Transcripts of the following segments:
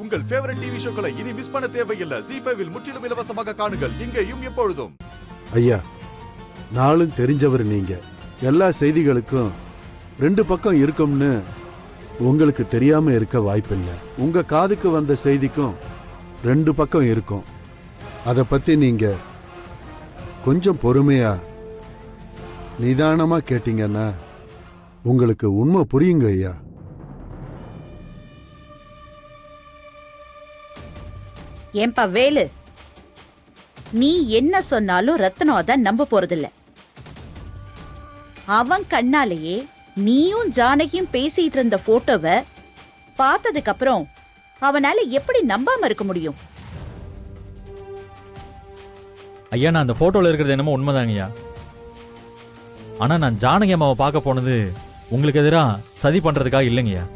உங்கள் favourite TV ஷோக்களை இனி miss பண்ண தேவையில்லை. ZEE5 இல் முற்றிலும் இலவசமாக காணுங்கள். இங்கேயும் எப்பொழுதும். ஐயா, நாளும் தெரிஞ்சவர் நீங்க. எல்லா செய்திகளுக்கும் ரெண்டு பக்கம் இருக்கும்னு உங்களுக்கு தெரியாம இருக்க வாய்ப்பில்லை. உங்க காதுக்கு வந்த செய்திக்கும் ரெண்டு பக்கம் இருக்கும். அதை பத்தி நீங்க கொஞ்சம் பொறுமையா நிதானமா கேட்டீங்கன்னா உங்களுக்கு உண்மை புரியுங்க ஐயா. ஏன்பா வேலு, நீ என்ன சொன்னாலும் ரத்னம் அதான் நம்ப போறதில்ல. அவன் கண்ணாலேயே நீயும் ஜானகியும் பேசிட்டு இருந்த போட்டோவை பார்த்ததுக்கு அப்புறம் அவனால எப்படி நம்பாம இருக்க முடியும்? ஐயா, நான் அந்த போட்டோல இருக்கிறது என்னமோ உண்மைதாங்கய்யா. ஆனா நான் ஜானகி அம்மாவை பார்க்க போனது உங்களுக்கு எதிராக சதி பண்றதுக்காக இல்லைங்கய்யா.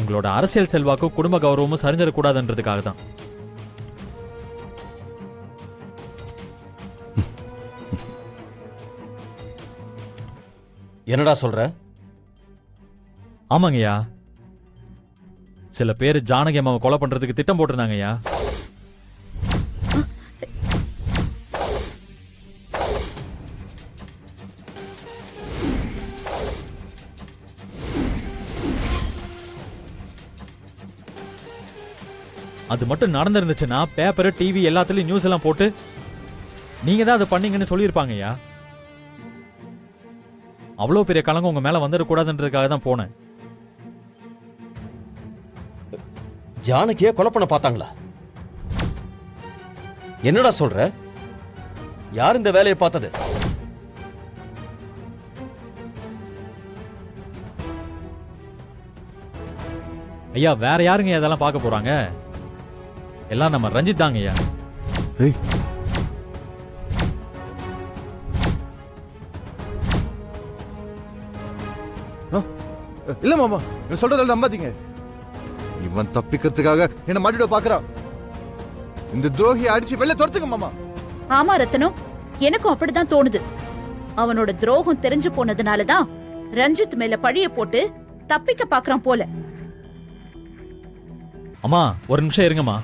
உங்களோட அரசியல் செல்வாக்கும் குடும்ப கௌரவமும் சரிஞ்சிடக்கூடாதுன்றதுக்காக தான். என்னடா சொல்ற? ஆமாங்கய்யா, சில பேர் ஜானகி அம்மாவை கொலை பண்றதுக்கு திட்டம் போட்டிருந்தாங்கய்யா. அது மட்டும் நடந்திருந்துச்சுன்னா பேப்பர், டிவி எல்லாத்துலயும் நியூஸ் எல்லாம் போட்டு நீங்க தான் அதை பண்ணீங்கன்னு சொல்லியிருப்பாங்கய்யா. அவ்வளவு பெரிய கலங்கம் உங்க மேல வந்துடக்கூடாதுன்றதுக்காக தான் போனேன். ஜானகிய கொலை பண்ண பார்த்தாங்களா? என்னடா சொல்ற? யார் இந்த வேலையை பார்த்தது? ஐயா, வேற யாருங்க இதெல்லாம் பார்க்க போறாங்க? எல்லாம் நம்ம ரஞ்சித் தாங்க ஐயா. இல்ல மாமா, சொல்றதெல்லாம் நம்பாதீங்க. இவன் தப்பிக்கிறதுக்காக என்ன மாட்டிட பாக்குறான். இந்த துரோகியை அடிச்சு வெளில துரத்துங்க மாமா. ஆமா ரத்னம், எனக்கும் அப்படிதான் தோணுது. அவனோட துரோகம் தெரிஞ்சு போனதுனாலதான் ரஞ்சித் மேல பழிய போட்டு தப்பிக்க பாக்குறான் போல. அம்மா, ஒரு நிமிஷம் இருங்கம்மா.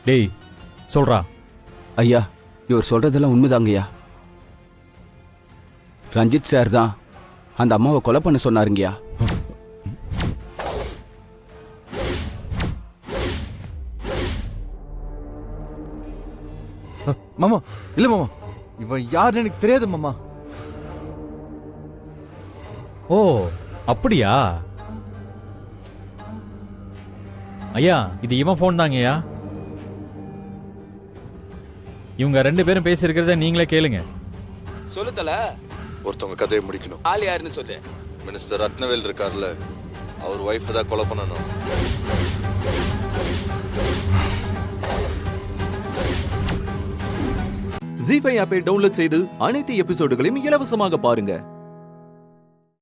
டேய், சொல்றா. ஐயா, இவர் சொல்றதெல்லாம் உண்மைதாங்கய்யா. ரஞ்சித் சார் தான் அந்த அம்மாவை கொலை பண்ண சொன்னாருங்கய்யா. மாமா, இல்ல மாமா, இவன் யாருன்னு எனக்கு தெரியாது மாமா. ஓ, அப்படியா? ஐயா, இது இவன் போன் தாங்கய்யா. இவங்க ரெண்டு பேரும் பேசியிருக்கிறத நீங்களே கேளுங்க. சொல்லுதல. ஒருத்தவங்க கதையை முடிக்கணும். ஆள் யாருன்னு சொல்லு. மினிஸ்டர் ரத்னவேல் இருக்கார்ல, அவர் வைஃப் தான் கொலை பண்ணணும். ZEE5 ஆப்பை டவுன்லோட் செய்து அனைத்து எபிசோடுகளையும் இலவசமாக பாருங்க.